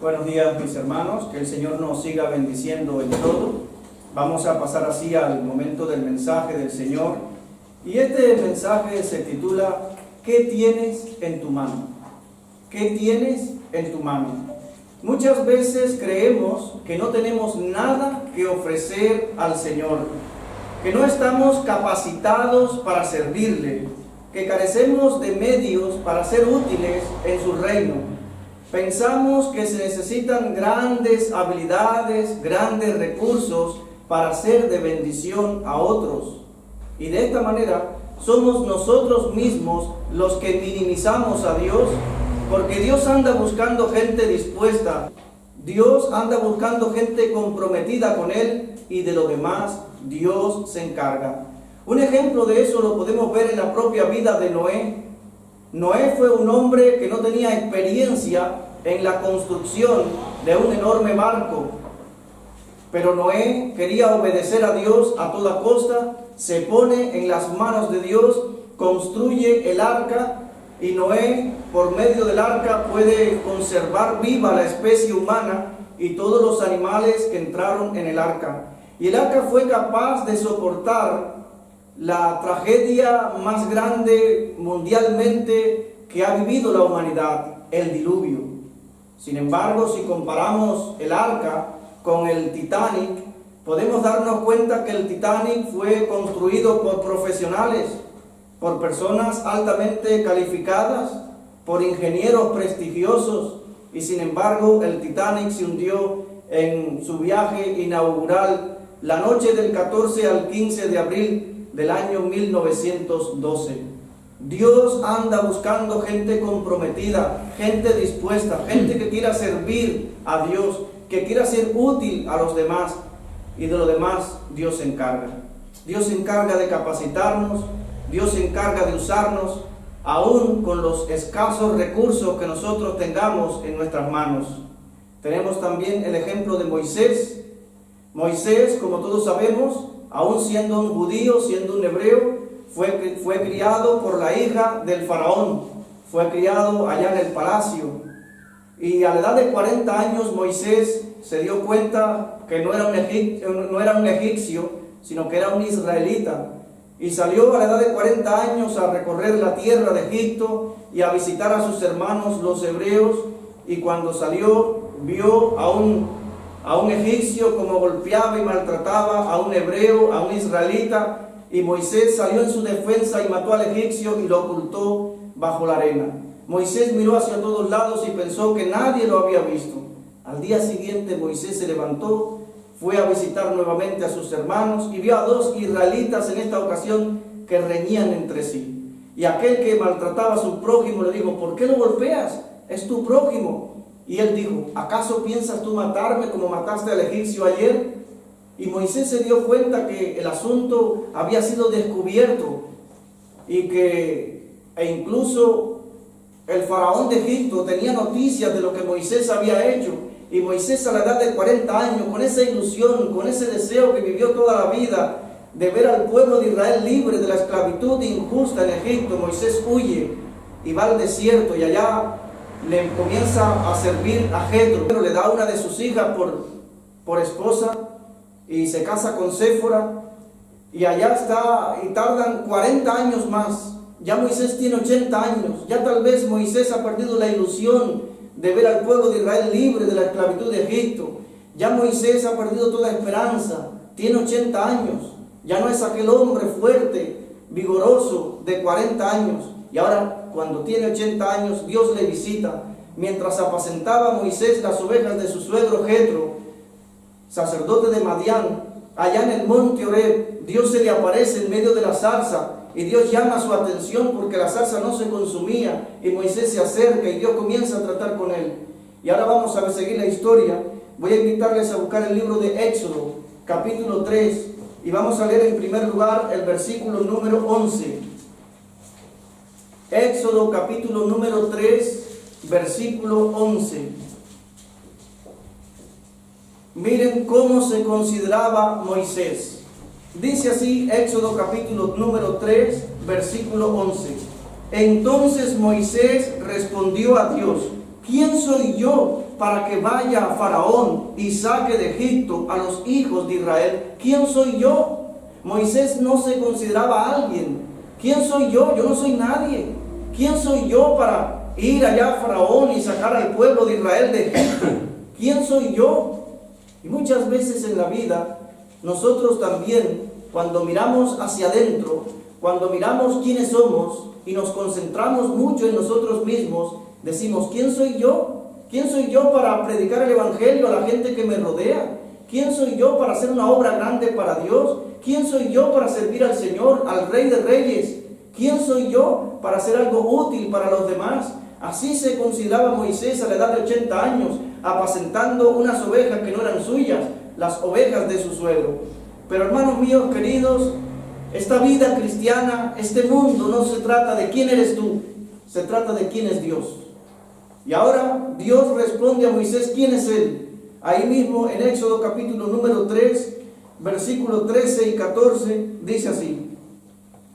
Buenos días, mis hermanos, que el Señor nos siga bendiciendo en todo. Vamos a pasar así al momento del mensaje del Señor. Y este mensaje se titula ¿Qué tienes en tu mano? ¿Qué tienes en tu mano? Muchas veces creemos que no tenemos nada que ofrecer al Señor, que no estamos capacitados para servirle, que carecemos de medios para ser útiles en su reino. Pensamos que se necesitan grandes habilidades, grandes recursos para ser de bendición a otros. Y de esta manera somos nosotros mismos los que minimizamos a Dios, porque Dios anda buscando gente dispuesta. Dios anda buscando gente comprometida con Él, y de lo demás Dios se encarga. Un ejemplo de eso lo podemos ver en la propia vida de Noé. Noé fue un hombre que no tenía experiencia en la construcción de un enorme barco, pero Noé quería obedecer a Dios a toda costa, se pone en las manos de Dios, construye el arca, y Noé, por medio del arca, puede conservar viva la especie humana y todos los animales que entraron en el arca. Y el arca fue capaz de soportar la tragedia más grande mundialmente que ha vivido la humanidad, el diluvio. Sin embargo, si comparamos el arca con el Titanic, podemos darnos cuenta que el Titanic fue construido por profesionales, por personas altamente calificadas, por ingenieros prestigiosos, y sin embargo el Titanic se hundió en su viaje inaugural la noche del 14 al 15 de abril del año 1912. Dios anda buscando gente comprometida, gente dispuesta, gente que quiera servir a Dios, que quiera ser útil a los demás, y de lo demás Dios se encarga. Dios se encarga de capacitarnos, Dios se encarga de usarnos, aún con los escasos recursos que nosotros tengamos en nuestras manos. Tenemos también el ejemplo de Moisés. Moisés, como todos sabemos, aún siendo un judío, siendo un hebreo, fue criado por la hija del faraón, fue criado allá en el palacio. Y a la edad de 40 años Moisés se dio cuenta que no era un egipcio, sino que era un israelita. Y salió a la edad de 40 años a recorrer la tierra de Egipto y a visitar a sus hermanos los hebreos. Y cuando salió, vio a un egipcio como golpeaba y maltrataba a un hebreo, a un israelita. Y Moisés salió en su defensa y mató al egipcio y lo ocultó bajo la arena. Moisés miró hacia todos lados y pensó que nadie lo había visto. Al día siguiente Moisés se levantó, fue a visitar nuevamente a sus hermanos y vio a dos israelitas en esta ocasión que reñían entre sí. Y aquel que maltrataba a su prójimo le dijo: ¿por qué lo golpeas? Es tu prójimo. Y él dijo: ¿acaso piensas tú matarme como mataste al egipcio ayer? Y Moisés se dio cuenta que el asunto había sido descubierto e incluso el faraón de Egipto tenía noticias de lo que Moisés había hecho. Y Moisés, a la edad de 40 años, con esa ilusión, con ese deseo que vivió toda la vida de ver al pueblo de Israel libre de la esclavitud injusta en Egipto, Moisés huye y va al desierto, y allá le comienza a servir a Jetro, pero le da una de sus hijas por esposa, y se casa con Séfora, y allá está, y tardan 40 años más. Ya Moisés tiene 80 años, ya tal vez Moisés ha perdido la ilusión de ver al pueblo de Israel libre de la esclavitud de Egipto. Ya Moisés ha perdido toda esperanza, tiene 80 años, ya no es aquel hombre fuerte, vigoroso de 40 años. Y ahora, cuando tiene 80 años, Dios le visita. Mientras apacentaba Moisés las ovejas de su suegro Jetro, sacerdote de Madián, allá en el monte Horeb, Dios se le aparece en medio de la zarza, y Dios llama su atención porque la zarza no se consumía, y Moisés se acerca y Dios comienza a tratar con él. Y ahora vamos a seguir la historia. Voy a invitarles a buscar el libro de Éxodo, capítulo 3, y vamos a leer en primer lugar el versículo número 11. Éxodo capítulo número 3, versículo 11. Miren cómo se consideraba Moisés. Dice así Éxodo capítulo número 3, versículo 11. Entonces Moisés respondió a Dios: ¿quién soy yo para que vaya a Faraón y saque de Egipto a los hijos de Israel, ¿quién soy yo? Moisés no se consideraba alguien. ¿Quién soy yo? Yo no soy nadie. ¿Quién soy yo para ir allá a Faraón y sacar al pueblo de Israel de Egipto? ¿Quién soy yo? Y muchas veces en la vida, nosotros también, cuando miramos hacia adentro, cuando miramos quiénes somos y nos concentramos mucho en nosotros mismos, decimos, ¿quién soy yo? ¿Quién soy yo para predicar el evangelio a la gente que me rodea? ¿Quién soy yo para hacer una obra grande para Dios? ¿Quién soy yo para servir al Señor, al Rey de Reyes? ¿Quién soy yo para hacer algo útil para los demás? Así se consideraba Moisés a la edad de 80 años, apacentando unas ovejas que no eran suyas, las ovejas de su suegro. Pero hermanos míos queridos, esta vida cristiana, este mundo, no se trata de quién eres tú, se trata de quién es Dios. Y ahora Dios responde a Moisés quién es Él. Ahí mismo en Éxodo capítulo número 3, versículos 13 y 14, dice así: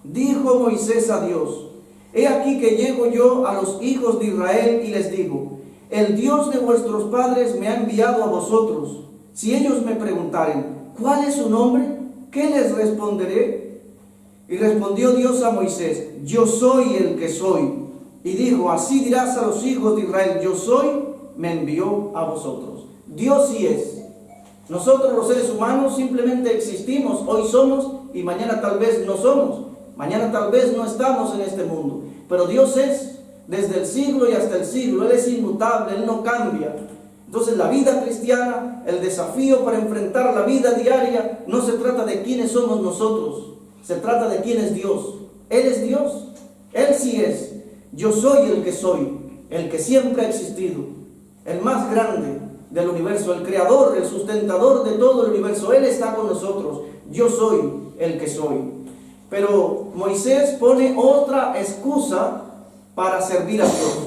dijo Moisés a Dios, he aquí que llego yo a los hijos de Israel y les digo, el Dios de vuestros padres me ha enviado a vosotros. Si ellos me preguntaren, ¿cuál es su nombre? ¿Qué les responderé? Y respondió Dios a Moisés, yo soy el que soy. Y dijo, así dirás a los hijos de Israel, yo soy, me envió a vosotros. Dios sí es. Nosotros los seres humanos simplemente existimos, hoy somos y mañana tal vez no somos. Mañana tal vez no estamos en este mundo. Pero Dios es desde el siglo y hasta el siglo. Él es inmutable, Él no cambia. Entonces la vida cristiana, el desafío para enfrentar la vida diaria, no se trata de quiénes somos nosotros. Se trata de quién es Dios. Él es Dios. Él sí es. Yo soy el que soy, el que siempre ha existido, el más grande del universo, el creador, el sustentador de todo el universo. Él está con nosotros. Yo soy el que soy. Pero Moisés pone otra excusa para servir a Dios.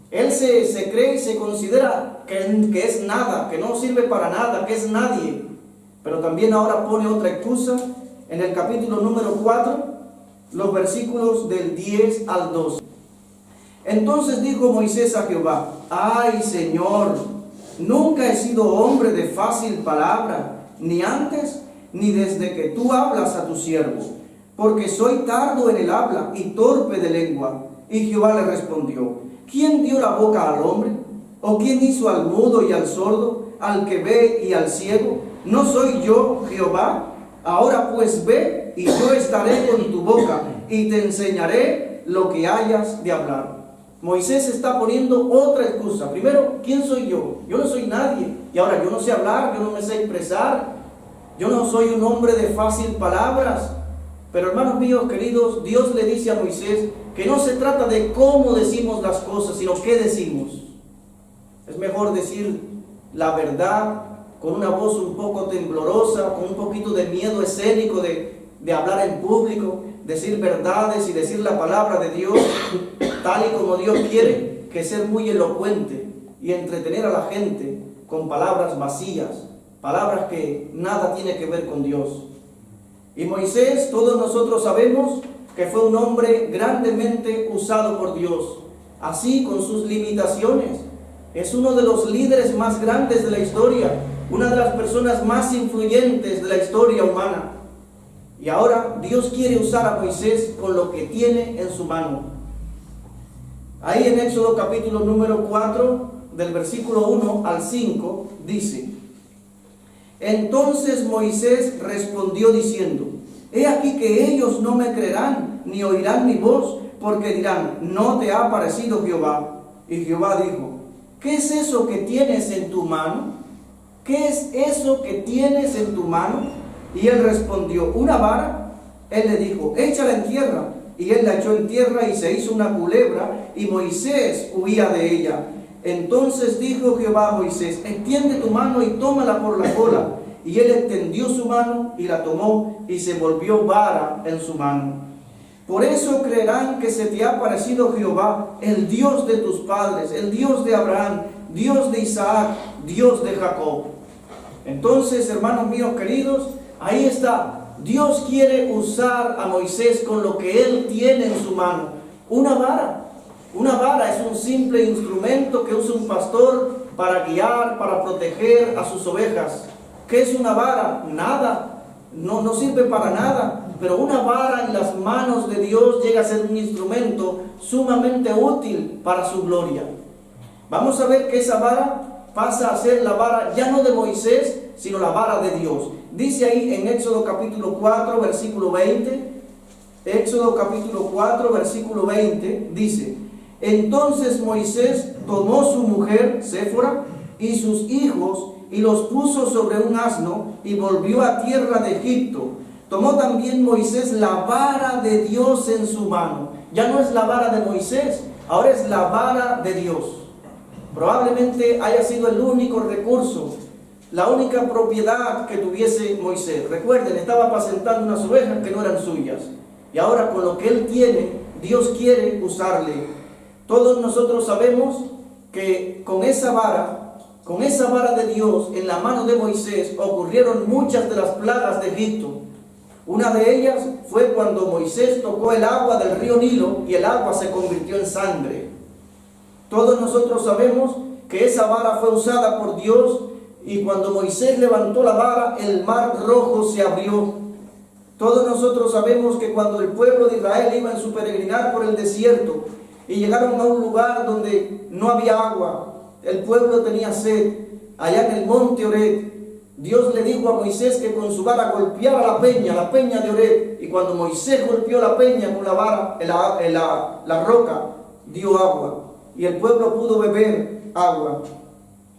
Él se cree y se considera que es nada, que no sirve para nada, que es nadie. Pero también ahora pone otra excusa en el capítulo número 4, los versículos del 10 al 12. Entonces dijo Moisés a Jehová, ay Señor, nunca he sido hombre de fácil palabra, ni antes, ni desde que tú hablas a tu siervo, porque soy tardo en el habla y torpe de lengua. Y Jehová le respondió, ¿quién dio la boca al hombre? ¿O quién hizo al mudo y al sordo, al que ve y al ciego? ¿No soy yo Jehová? Ahora pues ve, y yo estaré con tu boca, y te enseñaré lo que hayas de hablar. Moisés está poniendo otra excusa. Primero, ¿quién soy yo? Yo no soy nadie. Y ahora, yo no sé hablar, yo no me sé expresar. Yo no soy un hombre de fácil palabras. Pero hermanos míos queridos, Dios le dice a Moisés que no se trata de cómo decimos las cosas, sino qué decimos. Es mejor decir la verdad con una voz un poco temblorosa, con un poquito de miedo escénico de hablar en público, decir verdades y decir la palabra de Dios tal y como Dios quiere, que ser muy elocuente y entretener a la gente con palabras vacías, palabras que nada tiene que ver con Dios. Y Moisés, todos nosotros sabemos que fue un hombre grandemente usado por Dios, así con sus limitaciones. Es uno de los líderes más grandes de la historia, una de las personas más influyentes de la historia humana. Y ahora Dios quiere usar a Moisés con lo que tiene en su mano. Ahí en Éxodo capítulo número 4, del versículo 1 al 5, dice, entonces Moisés respondió diciendo, he aquí que ellos no me creerán, ni oirán mi voz, porque dirán, no te ha aparecido Jehová. Y Jehová dijo, ¿qué es eso que tienes en tu mano? ¿Qué es eso que tienes en tu mano? Y él respondió, una vara. Él le dijo, échala en tierra. Y él la echó en tierra y se hizo una culebra, y Moisés huía de ella. Entonces dijo Jehová a Moisés, extiende tu mano y tómala por la cola. Y él extendió su mano y la tomó, y se volvió vara en su mano. Por eso creerán que se te ha aparecido Jehová, el Dios de tus padres, el Dios de Abraham, Dios de Isaac, Dios de Jacob. Entonces, hermanos míos queridos, ahí está. Dios quiere usar a Moisés con lo que él tiene en su mano, una vara. Una vara es un simple instrumento que usa un pastor para guiar, para proteger a sus ovejas. ¿Qué es una vara? Nada, no sirve para nada. Pero una vara en las manos de Dios llega a ser un instrumento sumamente útil para su gloria. Vamos a ver que esa vara pasa a ser la vara ya no de Moisés, sino la vara de Dios. Dice ahí en Éxodo capítulo 4, versículo 20, Éxodo capítulo 4, versículo 20, dice: entonces Moisés tomó su mujer, Séfora, y sus hijos, y los puso sobre un asno, y volvió a tierra de Egipto. Tomó también Moisés la vara de Dios en su mano. Ya no es la vara de Moisés, ahora es la vara de Dios. Probablemente haya sido el único recurso, la única propiedad que tuviese Moisés. Recuerden, estaba apacentando unas ovejas que no eran suyas. Y ahora con lo que él tiene, Dios quiere usarle. Todos nosotros sabemos que con esa vara de Dios en la mano de Moisés ocurrieron muchas de las plagas de Egipto. Una de ellas fue cuando Moisés tocó el agua del río Nilo y el agua se convirtió en sangre. Todos nosotros sabemos que esa vara fue usada por Dios y cuando Moisés levantó la vara, el mar rojo se abrió. Todos nosotros sabemos que cuando el pueblo de Israel iba en su peregrinar por el desierto y llegaron a un lugar donde no había agua, el pueblo tenía sed, allá en el monte Oreb, Dios le dijo a Moisés que con su vara golpeara la peña de Oreb, y cuando Moisés golpeó la peña con la vara, la roca, dio agua, y el pueblo pudo beber agua.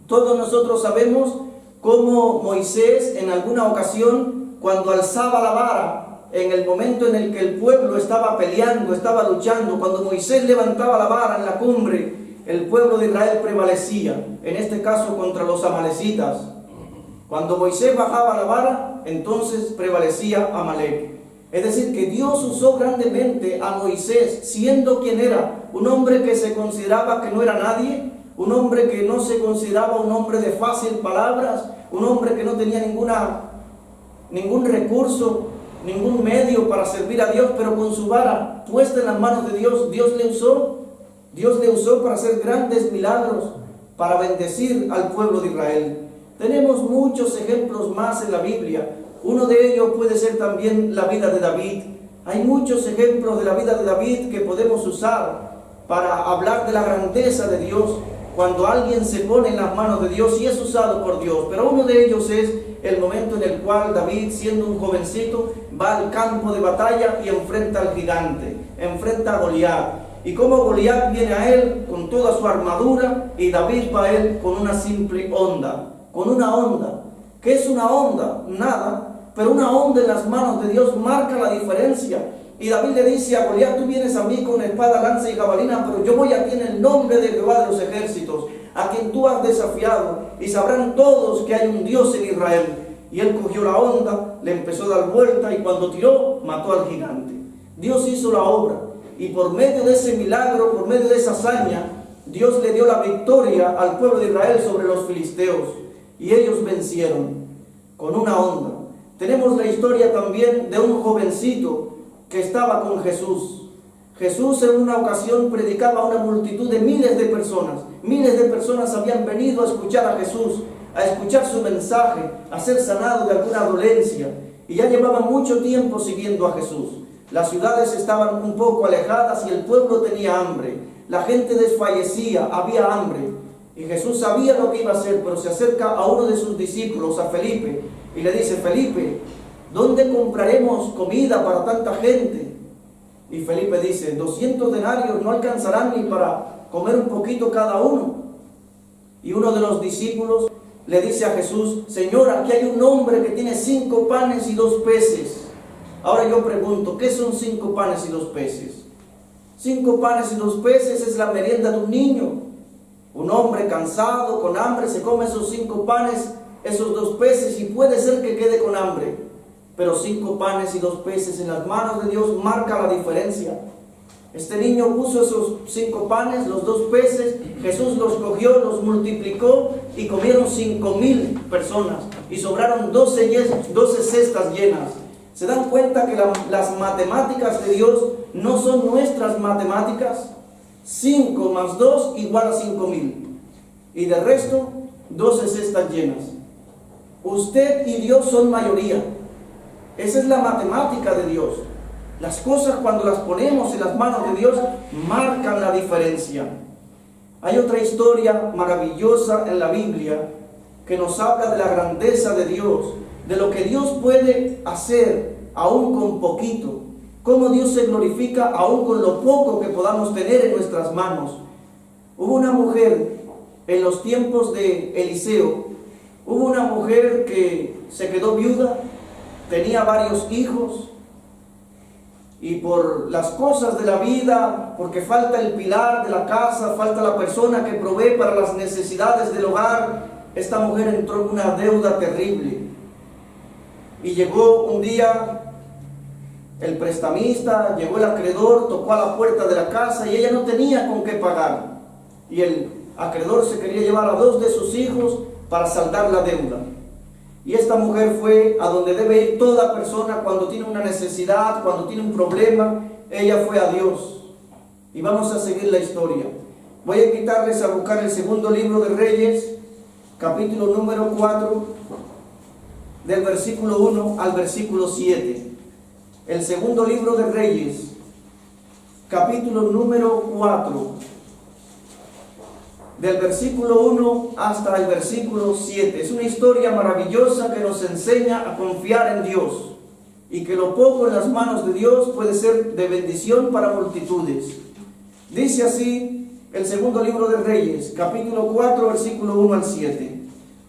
Todos nosotros sabemos cómo Moisés en alguna ocasión, cuando alzaba la vara, en el momento en el que el pueblo estaba peleando, estaba luchando, cuando Moisés levantaba la vara en la cumbre, el pueblo de Israel prevalecía, en este caso contra los amalecitas. Cuando Moisés bajaba la vara, entonces prevalecía Amalec. Es decir, que Dios usó grandemente a Moisés, siendo quien era, un hombre que se consideraba que no era nadie, un hombre que no se consideraba un hombre de fácil palabras, un hombre que no tenía ningún recurso, ningún medio para servir a Dios, pero con su vara puesta en las manos de Dios, Dios le usó para hacer grandes milagros, para bendecir al pueblo de Israel. Tenemos muchos ejemplos más en la Biblia. Uno de ellos puede ser también la vida de David. Hay muchos ejemplos de la vida de David que podemos usar para hablar de la grandeza de Dios cuando alguien se pone en las manos de Dios y es usado por Dios. Pero uno de ellos es el momento en el cual David, siendo un jovencito, va al campo de batalla y enfrenta al gigante, enfrenta a Goliat. Y como Goliat viene a él con toda su armadura y David va a él con una simple honda. Con una honda. ¿Qué es una honda? Nada, pero una honda en las manos de Dios marca la diferencia. Y David le dice a Goliat: tú vienes a mí con espada, lanza y jabalina, pero yo voy a ti en el nombre de Jehová de los ejércitos, a quien tú has desafiado, y sabrán todos que hay un Dios en Israel. Y él cogió la honda, le empezó a dar vuelta, y cuando tiró, mató al gigante. Dios hizo la obra, y por medio de ese milagro, por medio de esa hazaña, Dios le dio la victoria al pueblo de Israel sobre los filisteos. Y ellos vencieron con una honda. Tenemos la historia también de un jovencito que estaba con Jesús. Jesús en una ocasión predicaba a una multitud de miles de personas. Miles de personas habían venido a escuchar a Jesús, a escuchar su mensaje, a ser sanado de alguna dolencia. Y ya llevaban mucho tiempo siguiendo a Jesús. Las ciudades estaban un poco alejadas y el pueblo tenía hambre. La gente desfallecía, había hambre. Y Jesús sabía lo que iba a hacer, pero se acerca a uno de sus discípulos, a Felipe, y le dice: Felipe, ¿dónde compraremos comida para tanta gente? Y Felipe dice: 200 denarios no alcanzarán ni para comer un poquito cada uno. Y uno de los discípulos le dice a Jesús: Señor, aquí hay un hombre que tiene 5 panes y 2 peces. Ahora yo pregunto, ¿qué son 5 panes y 2 peces? 5 panes y 2 peces es la merienda de un niño. Un hombre cansado, con hambre, se come esos 5 panes, esos 2 peces, y puede ser que quede con hambre. Pero 5 panes y 2 peces en las manos de Dios marca la diferencia. Este niño puso esos 5 panes, los 2 peces, Jesús los cogió, los multiplicó y comieron 5,000 personas. Y sobraron 12 cestas llenas. ¿Se dan cuenta que las matemáticas de Dios no son nuestras matemáticas? 5 más 2 igual a 5,000. Y de resto, 12 cestas llenas. Usted y Dios son mayoría. Esa es la matemática de Dios. Las cosas, cuando las ponemos en las manos de Dios, marcan la diferencia. Hay otra historia maravillosa en la Biblia que nos habla de la grandeza de Dios, de lo que Dios puede hacer aún con poquito, cómo Dios se glorifica aún con lo poco que podamos tener en nuestras manos. Hubo una mujer en los tiempos de Eliseo, hubo una mujer que se quedó viuda, tenía varios hijos, y por las cosas de la vida, porque falta el pilar de la casa, falta la persona que provee para las necesidades del hogar, esta mujer entró en una deuda terrible. Y llegó un día el prestamista, llegó el acreedor, tocó a la puerta de la casa y ella no tenía con qué pagar. Y el acreedor se quería llevar a 2 de sus hijos para saldar la deuda. Y esta mujer fue a donde debe ir toda persona cuando tiene una necesidad, cuando tiene un problema. Ella fue a Dios. Y vamos a seguir la historia. Voy a invitarles a buscar el segundo libro de Reyes, capítulo número 4, del versículo 1 al versículo 7. El segundo libro de Reyes, capítulo número 4, del versículo 1 hasta el versículo 7. Es una historia maravillosa que nos enseña a confiar en Dios y que lo poco en las manos de Dios puede ser de bendición para multitudes. Dice así el segundo libro de Reyes, capítulo 4, versículo 1 al 7.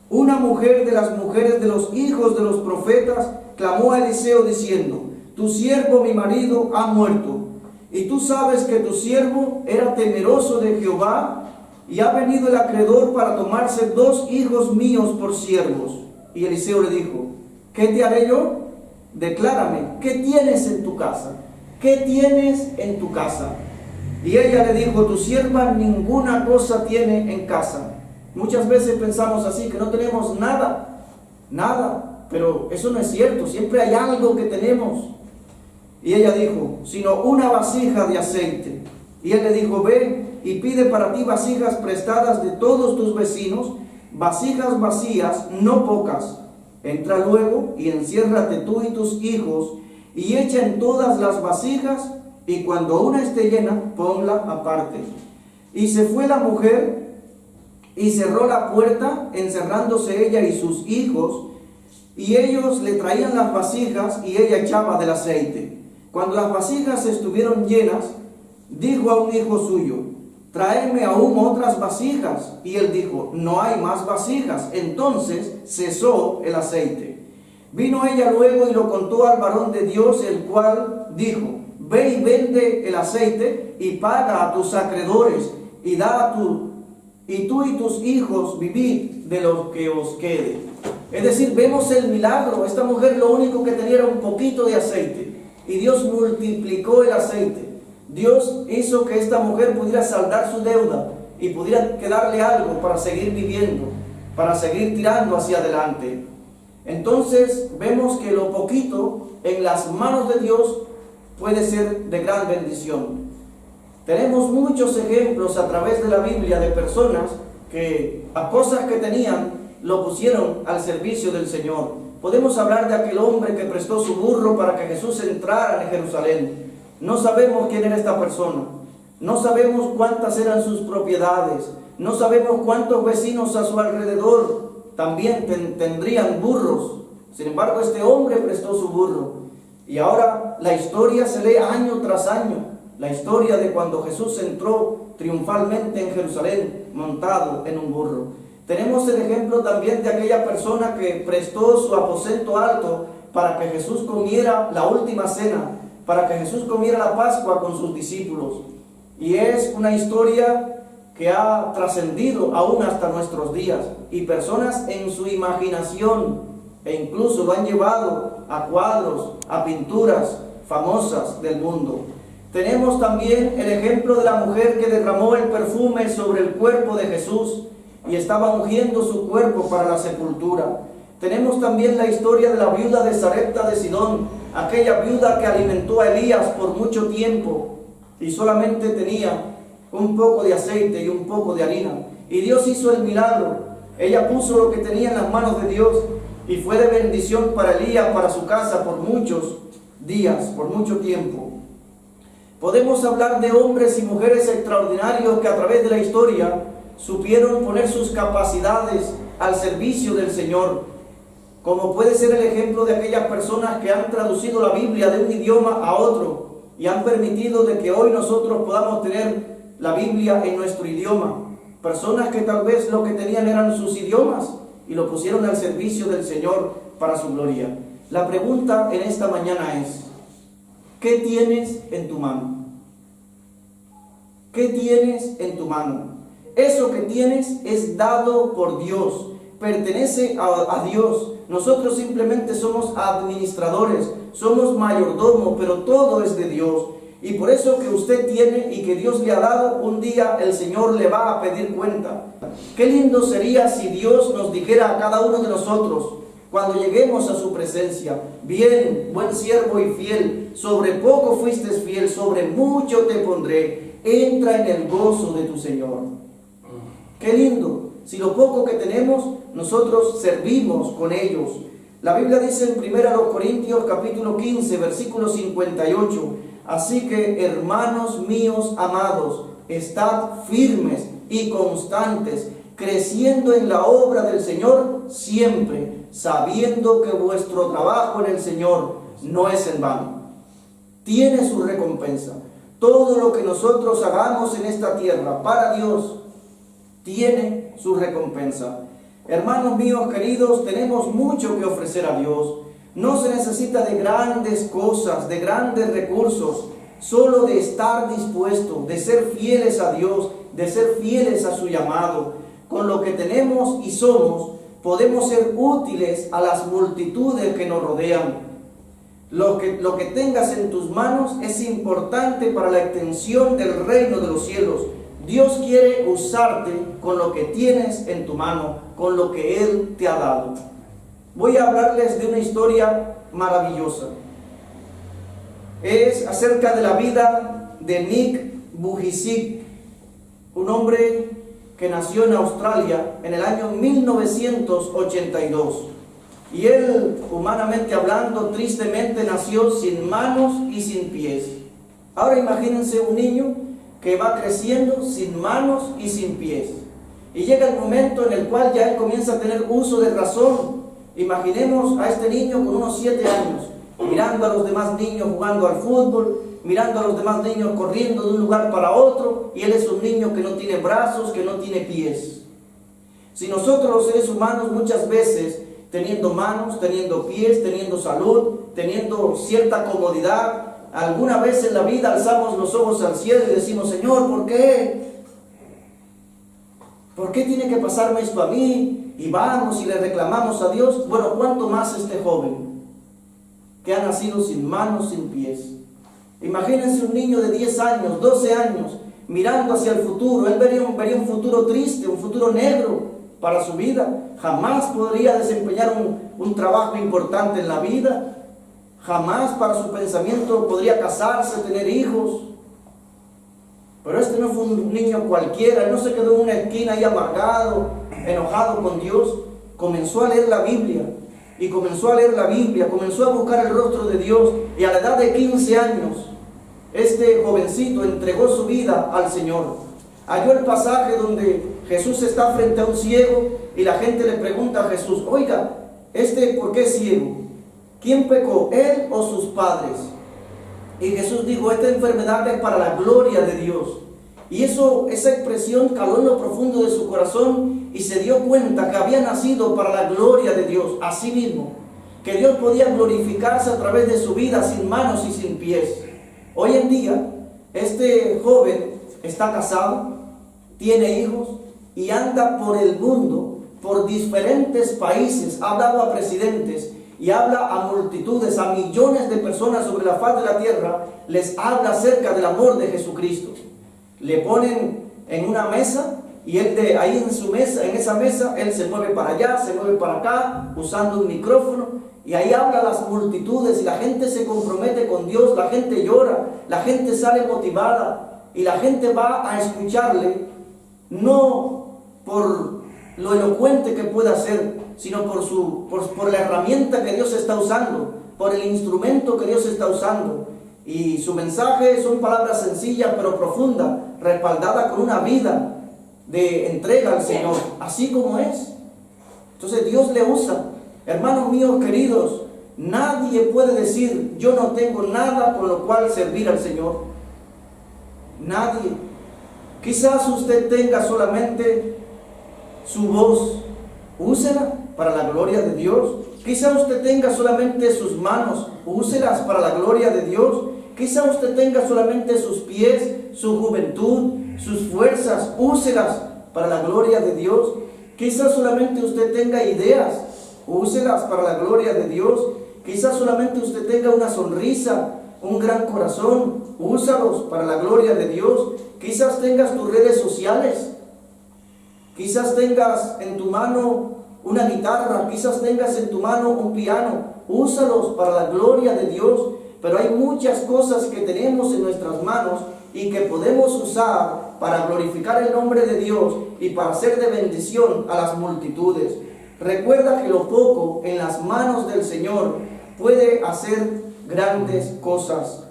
Una mujer de las mujeres de los hijos de los profetas clamó a Eliseo diciendo: tu siervo mi marido ha muerto, y tú sabes que tu siervo era temeroso de Jehová, y ha venido el acreedor para tomarse 2 hijos míos por siervos. Y Eliseo le dijo: ¿qué te haré yo? Declárame, ¿qué tienes en tu casa? ¿Qué tienes en tu casa? Y ella le dijo: tu sierva ninguna cosa tiene en casa. Muchas veces pensamos así, que no tenemos nada, pero eso no es cierto, siempre hay algo que tenemos. Y ella dijo: sino una vasija de aceite. Y él le dijo: ve y pide para ti vasijas prestadas de todos tus vecinos, vasijas vacías, no pocas. Entra luego y enciérrate tú y tus hijos, y echa en todas las vasijas, y cuando una esté llena, ponla aparte. Y se fue la mujer y cerró la puerta, encerrándose ella y sus hijos, y ellos le traían las vasijas y ella echaba del aceite. Cuando las vasijas estuvieron llenas, dijo a un hijo suyo: tráeme aún otras vasijas. Y él dijo: no hay más vasijas. Entonces cesó el aceite. Vino ella luego y lo contó al varón de Dios, el cual dijo: ve y vende el aceite y paga a tus acreedores, y da a tú y tus hijos vivid de lo que os quede. Es decir, vemos el milagro. Esta mujer lo único que tenía era un poquito de aceite, y Dios multiplicó el aceite. Dios hizo que esta mujer pudiera saldar su deuda y pudiera quedarle algo para seguir viviendo, para seguir tirando hacia adelante. Entonces vemos que lo poquito en las manos de Dios puede ser de gran bendición. Tenemos muchos ejemplos a través de la Biblia de personas que a cosas que tenían lo pusieron al servicio del Señor. Podemos hablar de aquel hombre que prestó su burro para que Jesús entrara en Jerusalén. No sabemos quién era esta persona, no sabemos cuántas eran sus propiedades, no sabemos cuántos vecinos a su alrededor también tendrían burros. Sin embargo, este hombre prestó su burro. Y ahora la historia se lee año tras año, la historia de cuando Jesús entró triunfalmente en Jerusalén montado en un burro. Tenemos el ejemplo también de aquella persona que prestó su aposento alto para que Jesús comiera la última cena, para que Jesús comiera la Pascua con sus discípulos. Y es una historia que ha trascendido aún hasta nuestros días, y personas en su imaginación e incluso lo han llevado a cuadros, a pinturas famosas del mundo. Tenemos también el ejemplo de la mujer que derramó el perfume sobre el cuerpo de Jesús y estaba ungiendo su cuerpo para la sepultura. Tenemos también la historia de la viuda de Sarepta de Sidón, aquella viuda que alimentó a Elías por mucho tiempo y solamente tenía un poco de aceite y un poco de harina. Y Dios hizo el milagro. Ella puso lo que tenía en las manos de Dios y fue de bendición para Elías, para su casa, por muchos días, por mucho tiempo. Podemos hablar de hombres y mujeres extraordinarios que a través de la historia supieron poner sus capacidades al servicio del Señor, como puede ser el ejemplo de aquellas personas que han traducido la Biblia de un idioma a otro y han permitido de que hoy nosotros podamos tener la Biblia en nuestro idioma. Personas que tal vez lo que tenían eran sus idiomas y lo pusieron al servicio del Señor para su gloria. La pregunta en esta mañana es: ¿qué tienes en tu mano? ¿Qué tienes en tu mano? Eso que tienes es dado por Dios, pertenece a Dios. Nosotros simplemente somos administradores, somos mayordomos, pero todo es de Dios. Y por eso que usted tiene y que Dios le ha dado, un día el Señor le va a pedir cuenta. Qué lindo sería si Dios nos dijera a cada uno de nosotros, cuando lleguemos a su presencia: bien, buen siervo y fiel, sobre poco fuiste fiel, sobre mucho te pondré, entra en el gozo de tu Señor. Qué lindo, si lo poco que tenemos, nosotros servimos con ellos. La Biblia dice en 1 Corintios capítulo 15, versículo 58, así que, hermanos míos amados, estad firmes y constantes, creciendo en la obra del Señor siempre, sabiendo que vuestro trabajo en el Señor no es en vano. Tiene su recompensa. Todo lo que nosotros hagamos en esta tierra para Dios tiene su recompensa. Hermanos míos queridos, tenemos mucho que ofrecer a Dios. No se necesita de grandes cosas, de grandes recursos, solo de estar dispuesto, de ser fieles a Dios, de ser fieles a su llamado. Con lo que tenemos y somos, podemos ser útiles a las multitudes que nos rodean. Lo que tengas en tus manos es importante para la extensión del reino de los cielos. Dios quiere usarte con lo que tienes en tu mano, con lo que Él te ha dado. Voy a hablarles de una historia maravillosa. Es acerca de la vida de Nick Vujicic, un hombre que nació en Australia en el año 1982. Y él, humanamente hablando, tristemente nació sin manos y sin pies. Ahora imagínense un niño que va creciendo sin manos y sin pies. Y llega el momento en el cual ya él comienza a tener uso de razón. Imaginemos a este niño con unos 7 años, mirando a los demás niños jugando al fútbol, mirando a los demás niños corriendo de un lugar para otro, y él es un niño que no tiene brazos, que no tiene pies. Si nosotros los seres humanos muchas veces, teniendo manos, teniendo pies, teniendo salud, teniendo cierta comodidad, alguna vez en la vida alzamos los ojos al cielo y decimos: Señor, ¿por qué? ¿Por qué tiene que pasarme esto a mí? Y vamos y le reclamamos a Dios. Bueno, ¿cuánto más este joven que ha nacido sin manos, sin pies? Imagínense un niño de 10 años, 12 años, mirando hacia el futuro. Él vería un futuro triste, un futuro negro para su vida. Jamás podría desempeñar un trabajo importante en la vida. Jamás para su pensamiento podría casarse, tener hijos. Pero este no fue un niño cualquiera. Él no se quedó en una esquina ahí amargado, enojado con Dios. Comenzó a leer la Biblia. Y comenzó a leer la Biblia, comenzó a buscar el rostro de Dios. Y a la edad de 15 años, este jovencito entregó su vida al Señor. Halló el pasaje donde Jesús está frente a un ciego y la gente le pregunta a Jesús: oiga, ¿por qué es ciego? ¿Quién pecó, él o sus padres? Y Jesús dijo: esta enfermedad es para la gloria de Dios. Y esa expresión caló en lo profundo de su corazón y se dio cuenta que había nacido para la gloria de Dios. Así mismo, que Dios podía glorificarse a través de su vida sin manos y sin pies. Hoy en día, este joven está casado, tiene hijos y anda por el mundo, por diferentes países. Ha hablado a presidentes y habla a multitudes, a millones de personas sobre la faz de la tierra. Les habla acerca del amor de Jesucristo. Le ponen en una mesa y él ahí en esa mesa, él se mueve para allá, se mueve para acá, usando un micrófono, y ahí habla a las multitudes y la gente se compromete con Dios, la gente llora, la gente sale motivada. y la gente va a escucharle, no por lo elocuente que pueda ser, sino por la herramienta que Dios está usando, por el instrumento que Dios está usando. Y su mensaje son palabras sencillas pero profundas, respaldadas con una vida de entrega al Señor, así como es. Entonces Dios le usa. Hermanos míos queridos, nadie puede decir, yo no tengo nada con lo cual servir al Señor. Nadie. Quizás usted tenga solamente su voz, úsela para la gloria de Dios. Quizás usted tenga solamente sus manos, úselas para la gloria de Dios. Quizás usted tenga solamente sus pies, su juventud, sus fuerzas, úselas para la gloria de Dios. Quizás solamente usted tenga ideas, úselas para la gloria de Dios. Quizás solamente usted tenga una sonrisa, un gran corazón, úsalos para la gloria de Dios. Quizás tengas tus redes sociales, quizás tengas en tu mano una guitarra, quizás tengas en tu mano un piano, úsalos para la gloria de Dios. Pero hay muchas cosas que tenemos en nuestras manos y que podemos usar para glorificar el nombre de Dios y para ser de bendición a las multitudes. Recuerda que lo poco en las manos del Señor puede hacer grandes cosas.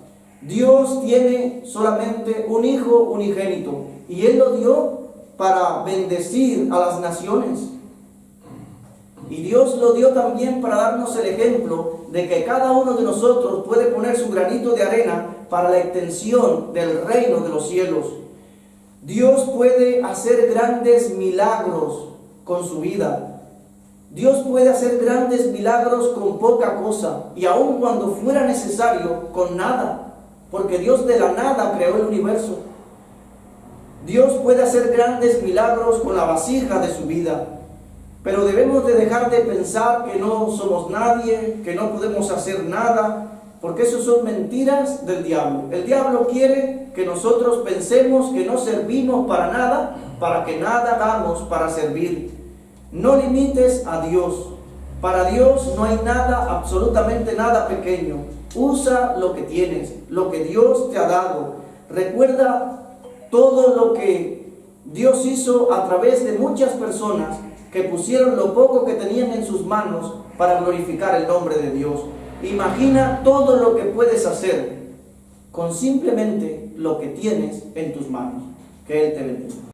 Dios tiene solamente un hijo unigénito y Él lo dio para bendecir a las naciones. Y Dios lo dio también para darnos el ejemplo de que cada uno de nosotros puede poner su granito de arena para la extensión del reino de los cielos. Dios puede hacer grandes milagros con su vida. Dios puede hacer grandes milagros con poca cosa y aun cuando fuera necesario, con nada, porque Dios de la nada creó el universo. Dios puede hacer grandes milagros con la vasija de su vida. Pero debemos de dejar de pensar que no somos nadie, que no podemos hacer nada, porque eso son mentiras del diablo. El diablo quiere que nosotros pensemos que no servimos para nada, para que nada hagamos para servir. No limites a Dios. Para Dios no hay nada, absolutamente nada pequeño. Usa lo que tienes, lo que Dios te ha dado. Recuerda todo lo que Dios hizo a través de muchas personas que pusieron lo poco que tenían en sus manos para glorificar el nombre de Dios. Imagina todo lo que puedes hacer con simplemente lo que tienes en tus manos. Que Él te bendiga.